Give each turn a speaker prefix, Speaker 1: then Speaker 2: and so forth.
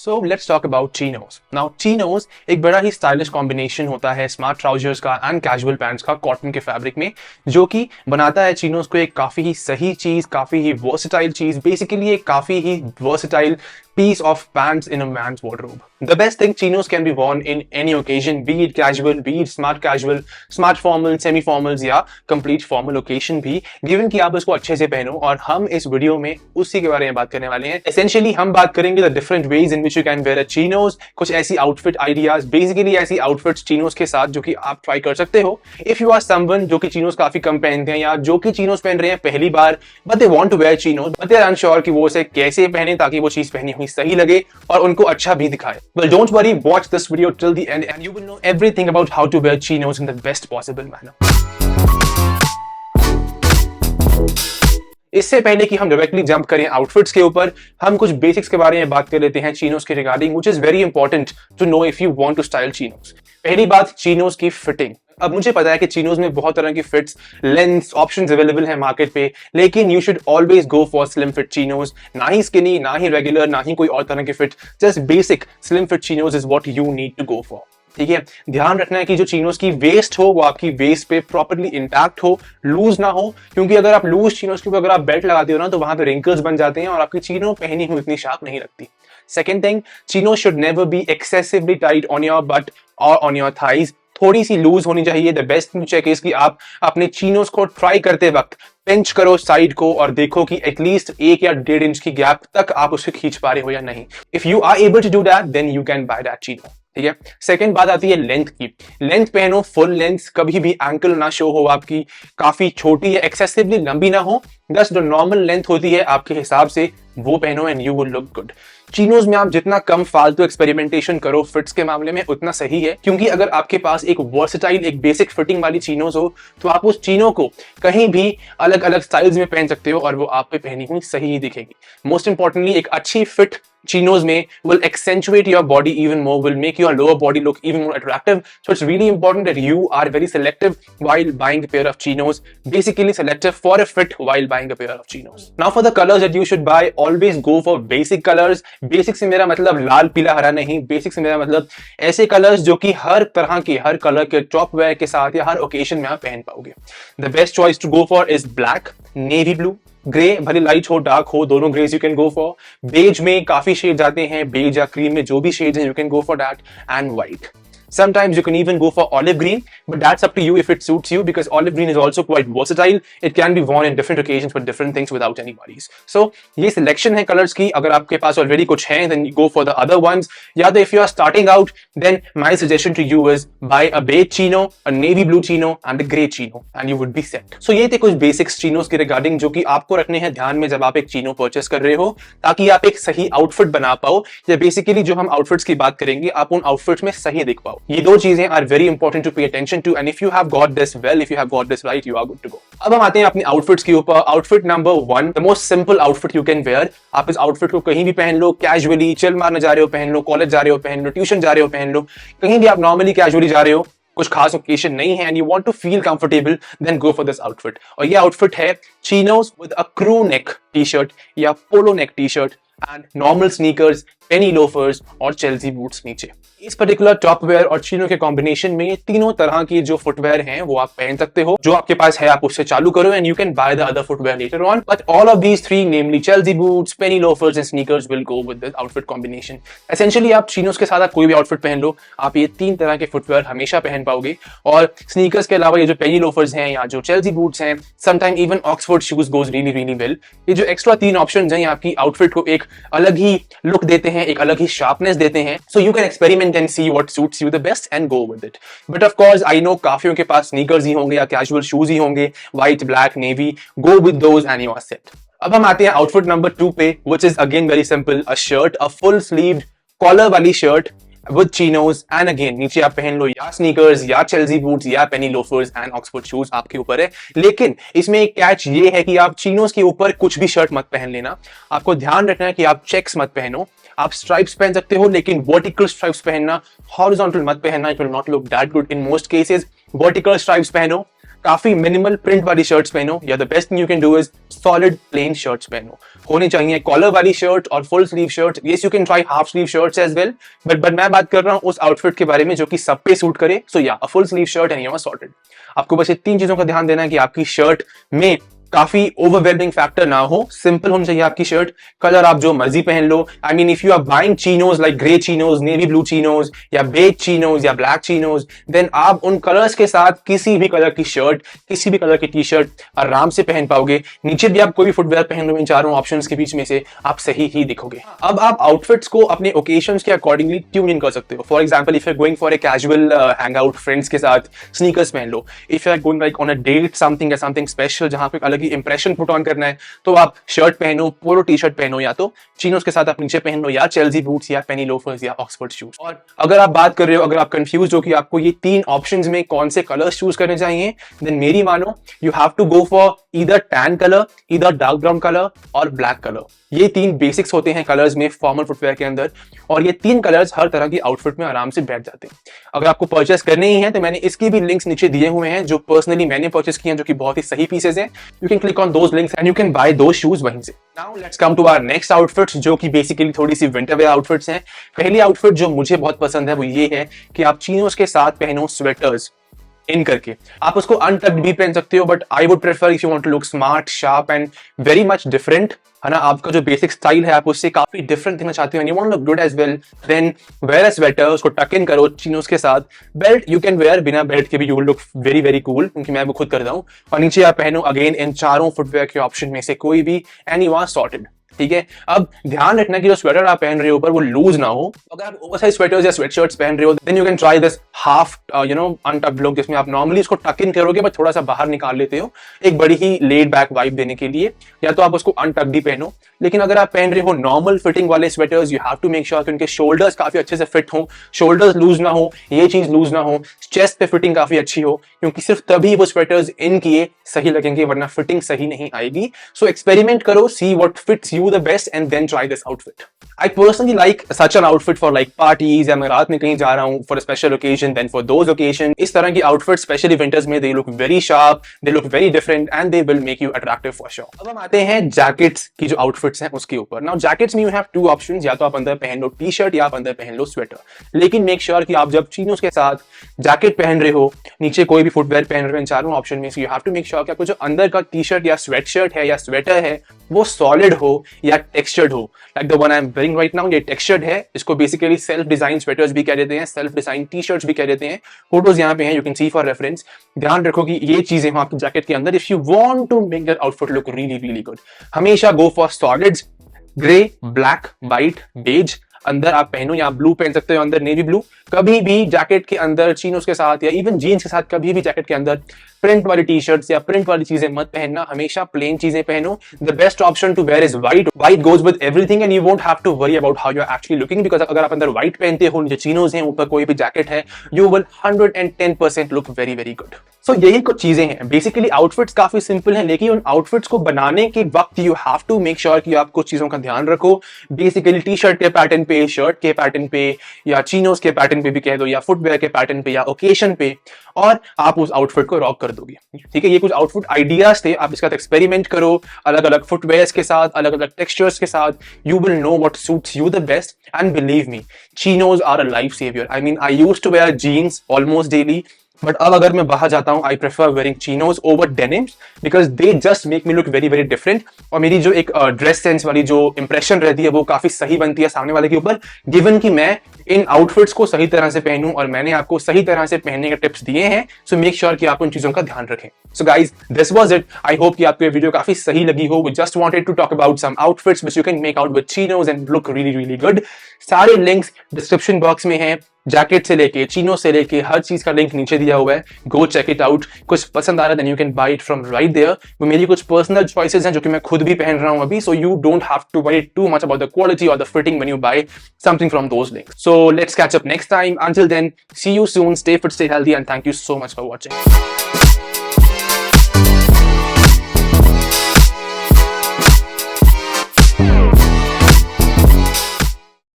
Speaker 1: So let's talk about chinos. Now chinos एक बड़ा ही stylish combination होता है स्मार्ट ट्राउजर्स का एंड कैजुअल पैंट्स का कॉटन के फैब्रिक में, जो कि बनाता है चिनोस को एक काफी ही सही चीज, काफी ही वर्सेटाइल चीज, बेसिकली एक काफी ही versatile piece of pants in a man's wardrobe. The best thing, chinos can be worn in any occasion, be it casual, be it smart formal, semi formals या complete formal occasion भी, given कि आप इसको अच्छे से पहनो। और हम इस वीडियो में उसी के बारे में बात करने वाले हैं। Essentially हम बात करेंगे the different ways in which you can wear a chinos, कुछ ऐसी outfit ideas, basically ऐसी outfits chinos के साथ जो कि आप try कर सकते हो। If you are someone जो कि chinos काफी कम पहनते हैं या जो कि chinos पहन रहे हैं पहली बार, but they want to wear chinos, but they are unsure कि वो उसे कैसे पहने ताकि वो चीज पहनी हुई सही लगे और उनको अच्छा भी दिखाए। Well, don't worry, watch this video till the end and you will know everything about how to wear chinos in the best possible manner. इससे पहले कि हम डायरेक्टली जंप करें आउटफिट्स के ऊपर, हम कुछ बेसिक्स के बारे में बात कर लेते हैं चिनोस के regarding, which is very important to know if you want to style chinos. पहली बात, चिनोस की फिटिंग। अब मुझे पता है कि चिनोस में बहुत तरह की फिट्स, लेंथ्स, ऑप्शंस अवेलेबल है मार्केट पे, लेकिन you should always go for slim fit chinos. ना ही स्किनी, ना ही रेगुलर, ना ही कोई और तरह की fit, just basic slim fit chinos is what you need to go for. ठीक है, ध्यान रखना है कि जो चिनोस की वेस्ट हो वो आपकी वेस्ट पे प्रॉपर्ली इंटैक्ट हो, लूज ना हो, क्योंकि अगर आप लूज चिनोस के ऊपर अगर आप बेल्ट लगाते हो ना तो वहां पे रिंकल्स बन जाते हैं और आपकी चिनो पहनी हुई इतनी शार्प नहीं लगती। Second thing, chinos should never be excessively tight on your butt और ऑन योर थाइज, थोड़ी सी लूज होनी चाहिए। The best thing check is कि आप अपने चिनोस को ट्राई करते वक्त पिंच करो साइड को और देखो कि एटलीस्ट 1 या 1.5 इंच की गैप तक आप उसे खींच पा रहे हो या नहीं। If you are able to do that then you can buy that chino. ठीक है, सेकंड बात आती है लेंथ की। लेंथ पहनो फुल लेंथ, कभी भी एंकल ना शो हो आपकी, काफी छोटी या एक्सेसिवली लंबी ना हो, बस जो नॉर्मल लेंथ होती है आपके हिसाब से वो पहनो and you will look good. Chinos में आप जितना कम फालतू एक्सपेरिमेंटेशन करो फिट्स के मामले में उतना सही है, क्योंकि अगर आपके पास एक वर्सेटाइल, एक बेसिक फिटिंग वाली चिनोस हो तो आप उस चिनो को कहीं भी अलग अलग स्टाइल्स में पहन सकते हो और वो आप पे पहनी हुई सही ही दिखेगी। मोस्ट इंपॉर्टेंटली, एक अच्छी फिट chinos में will accentuate your body even more, will make your lower body look even more attractive. So it's really important that you are very selective while buying a pair of chinos. Basically selective for a fit while buying a pair of chinos. Now for the colors that you should buy, always go for basic colors. Basic से मेरा मतलब लाल पीला हरा नहीं, basic से मेरा मतलब ऐसे colors जो कि हर तरह के, हर color के टॉप वेयर के साथ या हर occasion में आप पहन पाओगे। The best choice to go for is black, navy blue, grey, भले लाइट हो डार्क हो, दोनों greys you can go for. Beige में काफी शेड्स आते हैं, बेज या क्रीम में जो भी शेड्स हैं you can go for that, and white. Sometimes you can even go for olive green, but that's up to you if it suits you, because olive green is also quite versatile. It can be worn in different occasions for different things without any worries. So ये selection है colors की। अगर आपके पास already कुछ हैं then you go for the other ones. या तो if you are starting out, then my suggestion to you is buy a beige chino, a navy blue chino and a grey chino, and you would be set. So ये थे कुछ basics chinos के regarding जो कि आपको रखने हैं ध्यान में जब आप एक chino purchase कर रहे हो, ताकि आप एक सही outfit बना पाओ, या basically जो हम outfits की बात करेंगे आप उन outfits में सही दिख पाओ। ये दो चीजें are very important to pay attention to, and if you have got this well, if you have got this right, you are good to go. अब हम आते हैं अपने आउटफिट्स के ऊपर। Outfit number 1, the most simple outfit you can wear. आप इस outfit को कहीं भी पहन लो, कैजुअली चिल मारने जा रहे हो पहन लो, कॉलेज जा रहे हो पहन लो, ट्यूशन जा रहे हो पहन लो, कहीं भी आप नॉर्मली कैजुअली जा रहे हो, कुछ खास ओकेशन नहीं है and you want to feel comfortable, then go for this outfit. और ये आउटफिट है chinos with a crew neck T shirt या polo neck T shirt and normal sneakers, penny loafers और चेल्सी बूट्स नीचे। इस particular top wear और चिनो के combination में ये तीनों तरह की जो फुटवेयर हैं वो आप पहन सकते हो। जो आपके पास है आप उससे चालू करो and you can by the other footwear later on, but all of these three, namely Chelsea boots, Penney loafers and sneakers, will go with this outfit combination. Essentially आप चिनोस के साथ आप कोई भी आउटफिट पहन लो, आप ये 3 तरह के फुटवेयर हमेशा पहन पाओगे। और स्नीकर्स के अलावा ये जो पेनी लोफर्स हैं या जो चेल्सी बूट्स हैं, sometime even Oxford shoes goes really really well. ये जो एक्स्ट्रा 3 ऑप्शंस हैं, आपकी आउटफिट को एक अलग ही लुक देते हैं, एक अलग ही शार्पनेस देते हैं। So you can experiment and see what suits you the best and go with it. But of course I know काफियों के पास sneakers ही होंगे या casual shoes ही होंगे, white, black, navy, go with those and you are set. अब हम आते हैं outfit number 2 पे, which is again very simple, a shirt, a full sleeved collar वाली shirt with chinos, and again नीचे आप पहन लो या sneakers या चेल्सी बूट्स या पेनी लोफर्स एंड ऑक्सफोर्ड शूज, आपके ऊपर है। लेकिन इसमें एक कैच ये है कि आप चिनोस के ऊपर कुछ भी शर्ट मत पहन लेना। आपको ध्यान रखना है कि आप चेक्स मत पहनो, आप स्ट्राइप्स पहन सकते हो लेकिन वर्टिकल स्ट्राइप्स पहनना, हॉरिजॉन्टल मत पहनना, it will not look that good in most cases. Vertical stripes पहनो काफी मिनिमल प्रिंट वाली शर्ट्स पहनो, या the best thing you can do is solid plain shirts पहनो। होनी चाहिए कॉलर वाली शर्ट और full sleeve shirt. Yes, you can try half sleeve shirts as well, but मैं बात कर रहा हूं उस आउटफिट के बारे में जो कि सब पे सूट करे। So yeah, a full sleeve shirt and you are sorted. आपको बस ये 3 चीजों का ध्यान देना है कि आपकी शर्ट में काफी ओवरवेलमिंग फैक्टर ना हो, सिंपल होनी चाहिए आपकी शर्ट। कलर आप जो मर्जी पहन लो। I mean if you are buying chinos like grey chinos, navy blue chinos या बेज चीनोज या ब्लैक चीनोज, देन आप उन कलर्स के साथ किसी भी कलर की शर्ट, किसी भी कलर की टी शर्ट आराम से पहन पाओगे। नीचे भी आप कोई भी फुटवेयर पहन लो इन चारों ऑप्शंस के बीच में से, आप सही ही दिखोगे। अब आप आउटफिट्स को अपने ओकेशंस के अकॉर्डिंगली ट्यून इन कर सकते हो। For example, if you are going for a casual hang out friends के साथ, स्नीकर्स पहन लो। If you are going like on a date something या समथिंग स्पेशल जहां पे अलग ही इंप्रेशन पुट ऑन करना है, तो आप शर्ट पहनो, पोलो टी शर्ट पहनो, या तो चीनोस के साथ आप नीचे पहन लो, या चेल्सी बूट्स या पेनी लोफर्स या ऑक्सफोर्ड शूज। और अगर आप बात कर रहे हो, अगर आप कंफ्यूज हो कि आपको ये 3 ऑप्शंस में कौन से कलर्स चूज करने चाहिए, देन मेरी मानो, you have to go for either tan colour, either dark brown colour और ब्लैक कलर। ये 3 बेसिक्स होते हैं कलर्स में फॉर्मल फुटवेयर के अंदर, और ये 3 कलर्स हर तरह की आउटफिट में आराम से बैठ जाते हैं। अगर आपको परचेस करने ही है तो मैंने इसकी भी लिंक्स नीचे दिए हुए हैं जो पर्सनली मैंने परचेस किए हैं, जो कि बहुत ही सही पीसेस हैं। You can click on those links and you can buy those shoes वहीं से। Now let's come to our next outfits, जो कि बेसिकली थोड़ी सी विंटर वेयर आउटफिट्स हैं। पहली आउटफिट जो मुझे बहुत पसंद है वो ये है कि आप चीनोस के साथ पहनो स्वेटर्स इन करके। आप उसको अनटक्ड भी पहन सकते हो, but I would prefer if you want to look smart, sharp and very much different, है ना, आपका जो बेसिक स्टाइल है आप उससे काफी डिफरेंट दिखना चाहते हो, and you want to look good as well, then wear a sweater, उसको टक इन करो चीनोस के साथ। बेल्ट यू कैन वेयर, बिना बेल्ट के भी you will look very very cool, क्योंकि मैं वो खुद करता हूं। और नीचे आप पहनो अगेन इन चारों फुटवेयर के ऑप्शन में से कोई भी, एंड यू आर सॉर्टेड। ठीक है, अब ध्यान रखना कि जो स्वेटर आप पहन रहे हो ऊपर वो लूज ना हो। अगर आप ओवरसाइज स्वेटर्स या स्वेटशर्ट्स पहन रहे हो, then you can try this half untucked look, जिसमें आप नॉर्मली उसको टक इन करोगे बट थोड़ा सा बाहर निकाल लेते हो, एक बड़ी ही लेड बैक वाइब देने के लिए। या तो आप उसको अनटक्ड ही पहनो। लेकिन अगर आप पहन रहे हो नॉर्मल फिटिंग वाले sweaters, you have to make sure कि उनके शोल्डर्स काफी अच्छे से फिट हो, शोल्डर्स लूज ना हो, ये चीज लूज ना हो, चेस्ट पे फिटिंग काफी अच्छी हो, क्योंकि सिर्फ तभी वो स्वेटर्स इन किए सही लगेंगे, वरना फिटिंग सही नहीं आएगी। सो एक्सपेरिमेंट करो, see what fits you the best and then try this outfit. I personally like such an outfit for like parties, या मैं रात में कहीं जा रहा हूँ for a special occasion, then for those occasion, इस तरह की outfits especially winters में they look very sharp, they look very different and they will make you attractive for sure. अब हम आते हैं jackets की जो outfits हैं उसके ऊपर। Now jackets में you have 2 options, या तो आप अंदर पहन लो टी-शर्ट या आप अंदर पहन लो स्वेटर। लेकिन make sure कि आप जब चीनोस के साथ जैकेट पहन रहे हो, नीचे कोई भी फुटवेयर पहन रहे हो, इन चारों ऑप्शन में से you have to make sure कि आपको जो अंदर का टी-शर्ट या स्वेटशर्ट है या स्वेटर है वो सॉलिड हो या टेक्सचर्ड हो। Like the one I am wearing right now, ये टेक्सचर्ड है, इसको बेसिकली सेल्फ डिजाइन स्वेटर्स भी कह देते हैं, सेल्फ डिजाइन टी शर्ट्स भी कह देते हैं। फोटोज यहाँ पे हैं, you can see for reference. ध्यान रखो कि ये चीजें हो आपकी जैकेट के अंदर। If you want to make that outfit look really really good, हमेशा go for solids, grey, black, white, beige. अंदर आप पहनो, या ब्लू पहन सकते हो, अंदर नेवी ब्लू। कभी भी जैकेट के अंदर चीनोस के साथ या इवन जीन्स के साथ कभी भी जैकेट के अंदर प्रिंट वाली टी शर्ट्स या प्रिंट वाली चीजें मत पहनना, हमेशा प्लेन चीजें पहनो। The best option to wear is white. White goes with everything and you won't have to worry about how you are actually looking, because अगर आप अंदर व्हाइट पहनते हो, नीचे चीनोस हैं, ऊपर कोई भी जैकेट है, you will 110% look very very good. So यही कुछ चीजें हैं। बेसिकली आउटफिट्स काफी सिंपल हैं, लेकिन उन आउटफिट्स को बनाने के वक्त you have to make sure कि आप कुछ चीजों का ध्यान रखो। बेसिकली टी शर्ट के पैटर्न पे, शर्ट के पैटर्न पे, या चीनोस के पैटर्न पे भी कह दो, या फुटवेयर के पैटर्न पे या ओकेशन पे, और आप उस आउटफिट को रॉक कर दोगे। ठीक है, ये कुछ आउटफिट आइडियाज थे, आप इसका एक्सपेरिमेंट करो अलग अलग फुटवेयर्स के साथ, अलग अलग टेक्सचर्स के साथ। You will know what suits you the best and believe me, chinos are a life savior. I mean, I used to wear jeans almost daily, but अब अगर मैं बाहर जाता हूं, I prefer wearing chinos over denims, because they just make me look very very different. और मेरी जो एक ड्रेस सेंस वाली जो इंप्रेशन रहती है वो काफी सही बनती है सामने वाले के ऊपर, गिवन कि मैं इन आउटफिट्स को सही तरह से पहनूं और मैंने आपको सही तरह से पहनने के टिप्स दिए हैं। सो मेक श्योर कि आप उन चीजों का ध्यान रखें। So guys, this was it. I hope कि आपको ये वीडियो काफी सही लगी हो। We just wanted to talk about some outfits which you can make out with chinos and look really really good. सारे लिंक्स डिस्क्रिप्शन बॉक्स में हैं, जैकेट से लेके चिनो से लेके हर चीज का लिंक नीचे दिया हुआ है। Go check it out. कुछ पसंद आ रहा है then you can buy it from right there. वो मेरी कुछ पर्सनल चॉइसेस हैं जो कि मैं खुद भी पहन रहा हूं अभी, so you don't have to worry too much about the quality और the fitting when you buy something from those links. So let's catch up next time. Until then, see you soon, stay fit, stay healthy, and thank you so much for watching.